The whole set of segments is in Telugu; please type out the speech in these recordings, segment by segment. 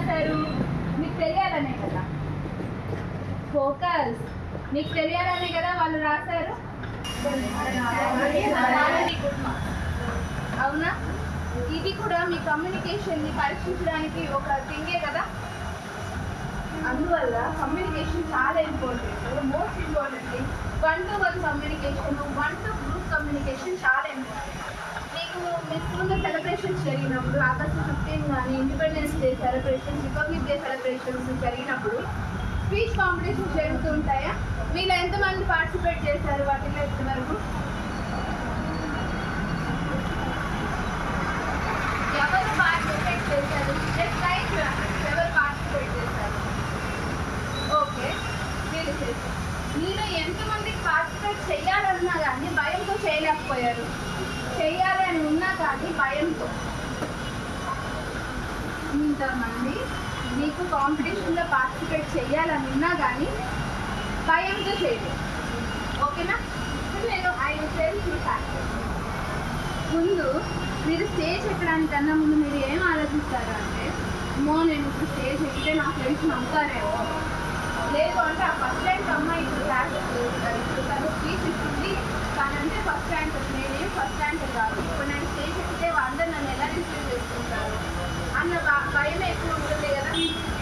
రాశారు? మీకు తెలియాలనే కదా. ఫోకస్. మీకు తెలియాలనే కదా వాళ్ళు రాశారు. అవునా? ఇది కూడా మీ కమ్యూనికేషన్ని పరీక్షించడానికి ఒక థింగే కదా. అందువల్ల కమ్యూనికేషన్ చాలా important. Most important thing 1-to-1 communication, 1-to-group communication చాలా ఇంపార్టెంట్. మీకు మీ స్కూల్లో సెలబ్రేషన్స్ జరిగినప్పుడు, ఆగస్టు 15 కానీ, independence day celebrations, republic day celebrations జరిగినప్పుడు స్పీచ్ కాంపిటీషన్స్ జరుగుతూ ఉంటాయా? మీలో ఎంతమంది పార్టిసిపేట్ చేశారు వాటిలో ఇంతవరకు? ఎవరు పార్టిసిపేట్ చేశారు? ఎవరు పార్టిసిపేట్ చేశారు? ఓకే, మీరు చేశారు. మీలో ఎంతమందికి పార్టిసిపేట్ చేయాలన్నా కానీ భయంతో చేయలేకపోయారు? చేయాలి అని ఉన్నా కానీ భయంతో. ఇంతమంది మీకు కాంపిటీషన్లో పార్టిసిపేట్ చేయాలని ఉన్నా కానీ భయంతో చేయలేదు. ఓకేనా? నేను ముందు మీరు స్టేజ్ ఎక్కడానికన్నా ముందు మీరు ఏం ఆలోచిస్తారు అంటే, నేను ఇప్పుడు స్టేజ్ ఎక్కితే నా ఫ్రెండ్స్ నమ్ముతారేమో, లేదు అంటే ఆ ఫస్ట్ ర్యాంక్ అమ్మాయి ఇప్పుడు క్లాస్ ఇప్పుడు తను స్పీచ్ ఇస్తుంది కానంటే ఫస్ట్ ర్యాంక్ నేనేం ఫస్ట్ ర్యాంక్ కాదు, ఇప్పుడు నేను స్టేజ్ ఎక్కితే అందరూ నన్ను ఎలా రిసీవ్ చేసుకుంటారు అన్న భయం ఎక్కువ ఉంటుంది కదా.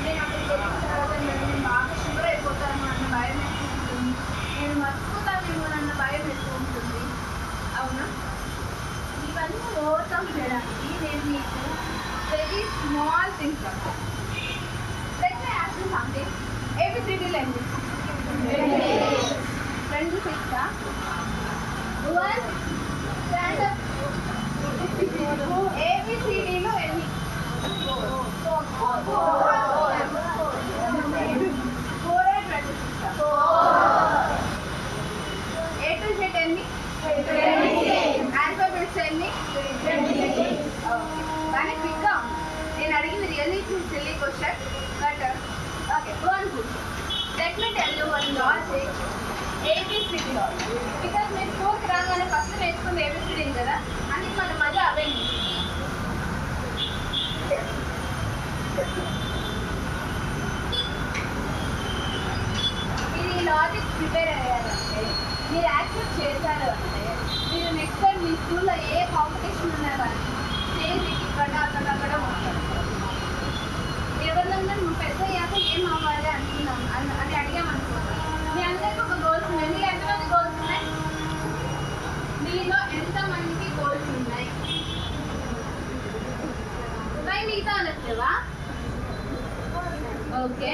నేను అక్కడికి వెళ్ళిన తర్వాత నేను బాగా షుగర్ అయిపోతాను అన్న భయం ఎక్కువ ఉంటుంది, నేను మర్చిపోతానేమో అన్న భయం ఎక్కువ ఉంటుంది. అవునా? ఇవన్నీ ఓవర్కమ్ చేయడానికి నేను మీకు వెరీ స్మాల్ థింగ్స్ చెప్తాను. Let me ask you something. ABCDలు ఎన్ని? 2 6 1 స్టాండ్ అప్. ABCDలు ఎన్ని? 4 A to Z ఎన్ని? ఆల్ఫాబెట్స్ ఎన్ని? కానీ క్విక్గా నేను అడిగింది really silly question, but okay, go and కూర్చో. Let me tell you one logic. ABCD logic. Because మీరు స్కూల్కి రాగానే ఫస్ట్ నేర్చుకుంది ABCD కదా, అందుకు మన మజా అవే. మీరు ఈ లాజిక్ ప్రిపేర్ అయ్యారంటే, మీరు యాక్సెప్ట్ చేశారు అంటే, మీరు నెక్స్ట్ టైం మీ స్కూల్లో ఏ కాంపిటీషన్ ఉన్నా కానీ స్టేజ్ ఇక్కడ అక్కడ ఉంటారు. ఎవరినన్నా నువ్వు పెద్ద అయ్యాక ఏం అవ్వాలి అనుకున్నాం అని అడిగామనుకున్నాను. మీ అందరికీ ఒక గోల్స్ ఉన్నాయి. మీరు ఎంతమంది గోల్స్ ఉన్నాయి? మీలో ఎంతమందికి గోల్స్ ఉన్నాయి? మిగతా అనొచ్చేవా? ఓకే,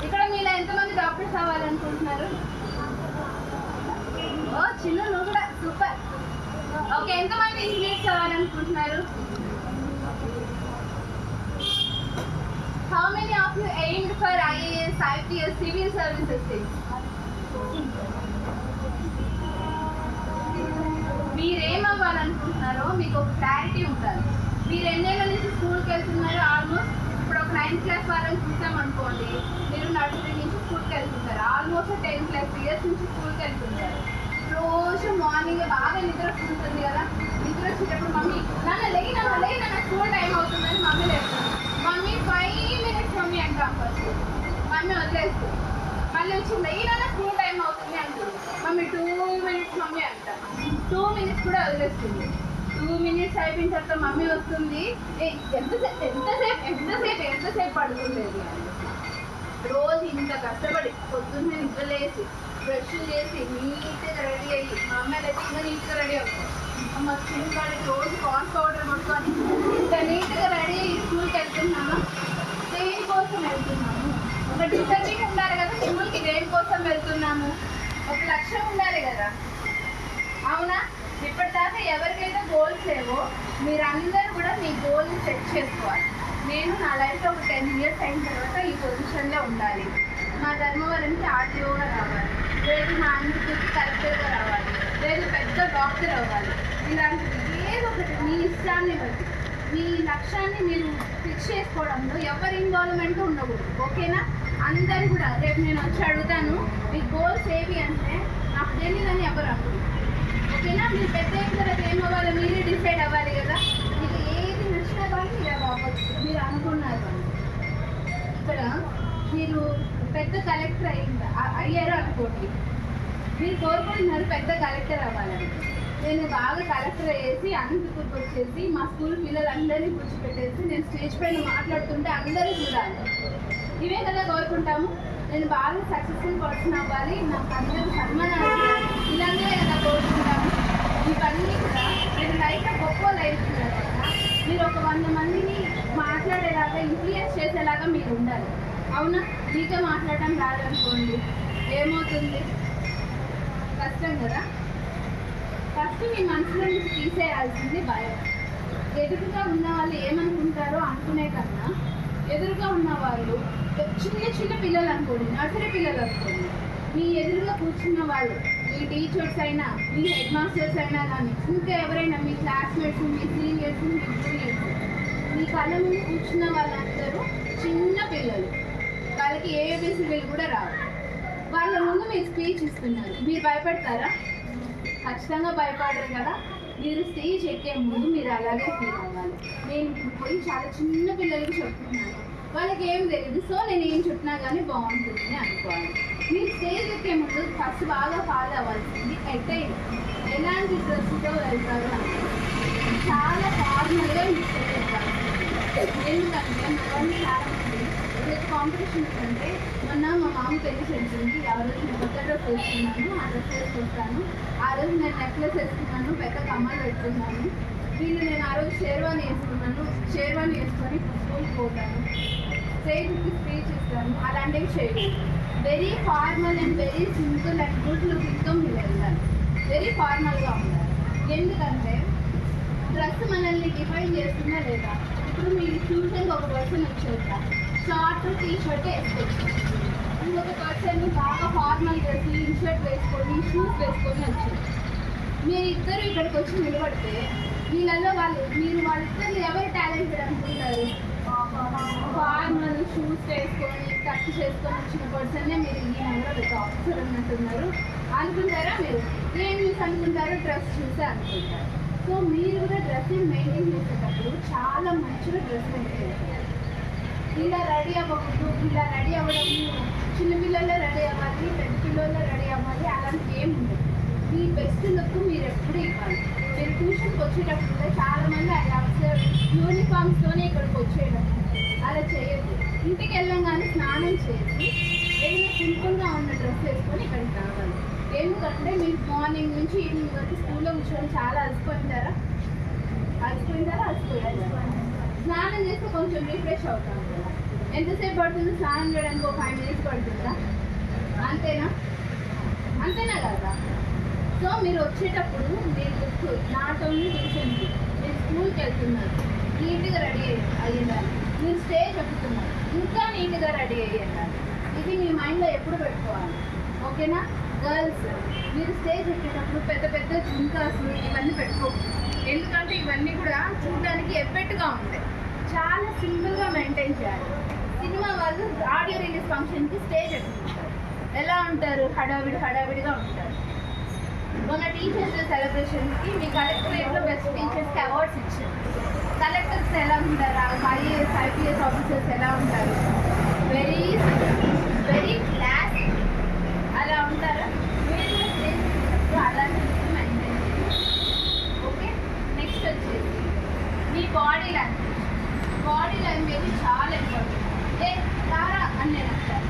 ఇక్కడ మీలో ఎంతమంది డాక్టర్స్ అవ్వాలనుకుంటున్నారు? ఓ చిన్న, నువ్వు కూడా సూపర్. ఓకే, ఎంతమంది engineers అవ్వాలనుకుంటున్నారు? How many of you aimed for IAS, IPS, civil services things? మీరేం అవ్వాలనుకుంటున్నారో మీకు ఒక క్లారిటీ ఉండాలి. మీరు ఎన్నేళ్ళ నుంచి స్కూల్కి వెళ్తున్నారో, ఆల్మోస్ట్ ఇప్పుడు ఒక 9th క్లాస్ వాళ్ళని చూసామనుకోండి, మీరు నర్సరీ నుంచి స్కూల్కి వెళ్తుంటారు. ఆల్మోస్ట్ 10+ ఇయర్స్ నుంచి స్కూల్కి వెళ్తుంటారు. రోజు మార్నింగ్ బాగా నిద్ర వస్తుంటుంది కదా. నిద్ర వచ్చేటప్పుడు మమ్మీ నన్ను లేయి నన్ను స్కూల్ టైం అవుతుందని మమ్మీ లేపుతుంది. మమ్మీ 5 minutes మమ్మీ అంటాం ఫస్ట్, మమ్మీ వదిలేస్తుంది. మళ్ళీ వచ్చి లేయి నన్ను స్కూల్ టైం అవుతుంది అంటుంది. మమ్మీ 2 minutes మమ్మీ అంట. 2 minutes కూడా వదిలేస్తుంది. 2 minutes అయిపోయిన తర్వాత మమ్మీ వస్తుంది, ఎంతసేపు పడుతుంది. రోజు ఇంత కష్టపడి పొద్దున్నే నిద్రలేసి బ్రష్ చేసి నీట్గా రెడీ అయ్యి, మా అమ్మాయిలు అయితే ఇంకా నీట్గా రెడీ అవుతారు. మా స్కిన్ కాడి రోజు కార్న్ పౌడర్ కొట్టుకొని ఇంత నీట్గా రెడీ అయ్యి స్కూల్కి వెళ్తున్నాము. దేనికోసం వెళ్తున్నాము? ఒక డిసిప్లిన్ ఉండాలి కదా స్కూల్కి. దేనికోసం వెళ్తున్నాము? ఒక లక్ష్యం ఉండాలి కదా. అవునా? ఇప్పటిదాకా ఎవరికైతే గోల్స్ లేవో మీరందరూ కూడా మీ గోల్ని సెట్ చేసుకోవాలి. నేను నా లైఫ్లో ఒక 10 years అయిన తర్వాత ఈ పొజిషన్లో ఉండాలి, మా ధర్మవరంకి ఆర్టీఓగా రావాలి, లేదు మా అందరికి కలెక్టర్గా రావాలి, లేదు పెద్ద డాక్టర్ అవ్వాలి. ఇలాంటిది ఏదో ఒకటి మీ ఇష్టాన్ని బట్టి మీ లక్ష్యాన్ని మీరు ఫిక్స్ చేసుకోవడంలో ఎవరి ఇన్వాల్వ్మెంట్ ఉండకూడదు. ఓకేనా? అందరు కూడా రేపు నేను వచ్చి అడుగుతాను మీ గోల్స్ ఏవి అంటే నాకు తెలియదని ఎవరు అనుకుంటారు. ఓకేనా? మీరు పెద్ద అయిన తర్వాత ఏమవ్వాలో మీరే డిసైడ్ అవ్వాలి కదా. మీకు ఏది నచ్చినా కానీ మీరు అవ్వచ్చు, మీరు అనుకున్నారు. మీరు పెద్ద కలెక్టర్ అయ్యారు అనుకోండి, మీరు కోరుకుంటున్నారు పెద్ద కలెక్టర్ అవ్వాలని. నేను బాగా కలెక్టర్ అయ్యేసి అనంతపూర్కి వచ్చేసి మా స్కూల్ పిల్లలందరినీ కూర్చోపెట్టేసి నేను స్టేజ్ పైన మాట్లాడుతుంటే అందరూ చూడాలి, ఇవే కదా కోరుకుంటాము. నేను బాగా సక్సెస్ఫుల్ పర్సన్ అవ్వాలి, నాకు అందరూ సన్మానాలు చేయాలి, ఇలాగే కదా కోరుకుంటాము. ఇవన్నీ కూడా నేను లైఫ్లో గొప్ప లైఫ్ ఉన్నారు కదా, మీరు ఒక 100 మందిని మాట్లాడేలాగా ఇన్ఫ్లుయెన్స్ చేసేలాగా మీరు ఉండాలి. అవునా? మీతో మాట్లాడటం రాదనుకోండి, ఏమవుతుంది? కష్టం కదా. ఫస్ట్ మీ మనసులో నుంచి తీసేయాల్సింది భయం. ఎదురుగా ఉన్న వాళ్ళు ఏమనుకుంటారో అనుకునే కన్నా, ఎదురుగా ఉన్న వాళ్ళు చిన్న చిన్న పిల్లలు అనుకోండి, నర్సరీ పిల్లలు అనుకోండి, మీ ఎదురుగా కూర్చున్న వాళ్ళు, మీ టీచర్స్ అయినా, మీ హెడ్ మాస్టర్స్ అయినా కానీ, ఇంకా ఎవరైనా మీ క్లాస్మేట్స్, మీ సీనియర్స్, మీ జూనియర్స్, మీ కళ్ళ ముందు కూర్చున్న వాళ్ళందరూ చిన్న పిల్లలు, వాళ్ళకి ఏబీసీలు కూడా రావు. వాళ్ళ ముందు మీరు స్పీచ్ ఇస్తున్నారు, మీరు భయపడతారా? ఖచ్చితంగా భయపడరు కదా. మీరు స్టేజ్ ఎక్కే ముందు మీరు అలాగే ఫీల్ అవ్వాలి. నేను పోయి చాలా చిన్న పిల్లలకి చెప్తున్నాను, వాళ్ళకి ఏం తెలియదు, సో నేను ఏం చెప్పినా కానీ బాగుంటుంది అనుకోవాలి. మీరు స్టేజ్ ఎక్కే ముందు ఫస్ట్ బాగా ఫాలో అవ్వాల్సింది అటైన్. ఎలాంటి డ్రెస్తో వెళ్తారు అంటే చాలా ఫార్మల్గా మీరు స్టేజ్ ఎక్కాలి. ఎందుకంటే మనల్ని చాలా మంది కాంపిటీషన్ అంటే మొన్న మా మామ పెళ్లి చెప్పింది, ఆ రోజు నేను కొత్త డ్రెస్ వేసుకున్నాను, ఆ డ్రెస్ వేసుకొస్తాను, ఆ రోజు నేను నెక్లెస్ వేసుకున్నాను, పెద్ద కమ్మలు పెట్టుకున్నాను, వీళ్ళు నేను ఆ రోజు షేర్వాణి వేసుకున్నాను, షేర్వాణి వేసుకొని స్కూల్కి పోతాను, స్టేజ్కి స్పీచ్ ఇస్తాను, అలాంటివి చేయదు. Very formal and very simple and good లుకింగ్తో మీరు వెళ్ళాలి. వెరీ ఫార్మల్గా ఉండాలి. ఎందుకంటే డ్రెస్ మనల్ని డిఫైన్ చేస్తుందా లేదా? ఇప్పుడు మీరు ట్యూషన్కి ఒక పర్సన్ వచ్చేదా షార్ట్ టీ షర్ట్ వేసుకోవచ్చు, ఇంకొక పర్సన్ బాగా ఫార్మల్ డ్రెస్ ఇన్షర్ట్ వేసుకొని షూస్ వేసుకొని వచ్చారు. మీరు ఇద్దరు ఇక్కడికి వచ్చి నిలబడితే వీళ్ళల్లో వాళ్ళిద్దరు ఎవరు టాలెంటెడ్ అనుకుంటారు? ఫార్మల్ షూస్ వేసుకొని కట్ చేసుకొని వచ్చిన పర్సన్నే మీరు ఈ నెంబర్ ఒక ఆఫీసర్ అన్నట్టున్నారు అనుకుంటారా? మీరు ఏం చూసి అనుకుంటారో? డ్రెస్ చూసే అనుకుంటారు. సో మీరు కూడా డ్రెస్సింగ్ మెయింటైన్ చేసేటప్పుడు చాలా మంచిగా డ్రెస్ మెయింటైన్ చేయాలి. ఇలా రెడీ అవ్వకూడదు, ఇలా రెడీ అవ్వడం చిన్నపిల్లల్లో రెడీ అవ్వాలి, పెద్ద పిల్లల్లో రెడీ అవ్వాలి, అలాంటి ఏం ఉండదు. మీ బెస్ట్ లుక్ మీరు ఎప్పుడు ఇవ్వాలి. మీరు ట్యూషన్కి వచ్చేటప్పుడు చాలామంది అలా యూనిఫామ్స్తోనే ఇక్కడికి వచ్చేయడం, అలా చేయొద్దు. ఇంటికి వెళ్ళంగానే స్నానం చేసి ఏదైనా సింపుల్గా ఉన్న డ్రెస్ వేసుకొని ఇక్కడికి రావాలి. ఎందుకంటే మీరు మార్నింగ్ నుంచి ఈవినింగ్ వరకు స్కూల్లో కూర్చొని చాలా అలసిపోయింటారా? అలసిపోయింటారా? స్నానం చేస్తే కొంచెం రిఫ్రెష్ అవుతాం కదా. ఎంతసేపు పడుతుంది స్నానం చేయడానికి? ఒక 5 minutes పడుతుందా? అంతేనా కదా. సో మీరు వచ్చేటప్పుడు మీరు లుక్ నాట్ ఓన్లీ ట్యూషన్కి, మీరు స్కూల్కి వెళ్తున్నారు, నీట్గా రెడీ అయ్యాలి. మీరు స్టేజ్ ఎక్కుతున్నారు, ఇంకా నీట్గా రెడీ అయ్యాలి. ఇది మీ మైండ్లో ఎప్పుడు పెట్టుకోవాలి, ఓకేనా? గర్ల్స్, మీరు స్టేజ్ ఎక్కేటప్పుడు పెద్ద పెద్ద జుంకాస్ ఇవన్నీ పెట్టుకోవచ్చు. ఎందుకంటే ఇవన్నీ కూడా చూడడానికి ఎఫెక్ట్గా ఉంటాయి. చాలా సింపుల్గా మెయింటైన్ చేయాలి. సినిమా వాళ్ళు ఆడియో రిలీజ్ ఫంక్షన్కి స్టేజ్ ఎక్కుతుంటారు, ఎలా ఉంటారు? హడావిడిగా ఉంటారు. మన టీచర్స్ సెలబ్రేషన్స్కి మీ కలెక్టరేట్లో బెస్ట్ టీచర్స్కి అవార్డ్స్ ఇచ్చారు. కలెక్టర్స్ ఎలా ఉంటారు? IAS IPS ఆఫీసర్స్ ఎలా ఉంటారు? వెరీ వెరీ క్లాస్ అలా ఉంటారా? మీరు కూడా స్టేజ్ అలాంటి మెయింటైన్ చేయాలి. ఓకే, నెక్స్ట్ వచ్చేసి మీ బాడీ లాంగ్వేజ్ చాలా ఇంపార్టెంట్. రారా అని నేను అంటాను,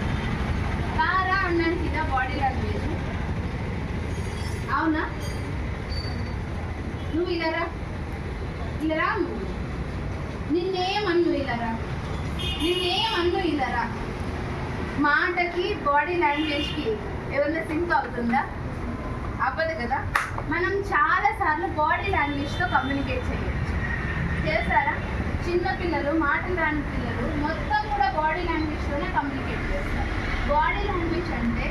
రారా అన్నానికి ఇదా బాడీ లాంగ్వేజ్? అవునా? నువ్వు ఇలా రా నువ్వు, నిన్నేమన్ను ఇలా రా మాటకి బాడీ లాంగ్వేజ్కి ఏమన్నా సింక్ అవుతుందా? అవ్వదు కదా. మనం చాలాసార్లు బాడీ లాంగ్వేజ్తో కమ్యూనికేట్ చేయొచ్చు. చేస్తారా? చిన్నపిల్లలు, మాటలు రాని పిల్లలు మొత్తం కూడా బాడీ లాంగ్వేజ్తోనే కమ్యూనికేట్ చేస్తారు. బాడీ లాంగ్వేజ్ అంటే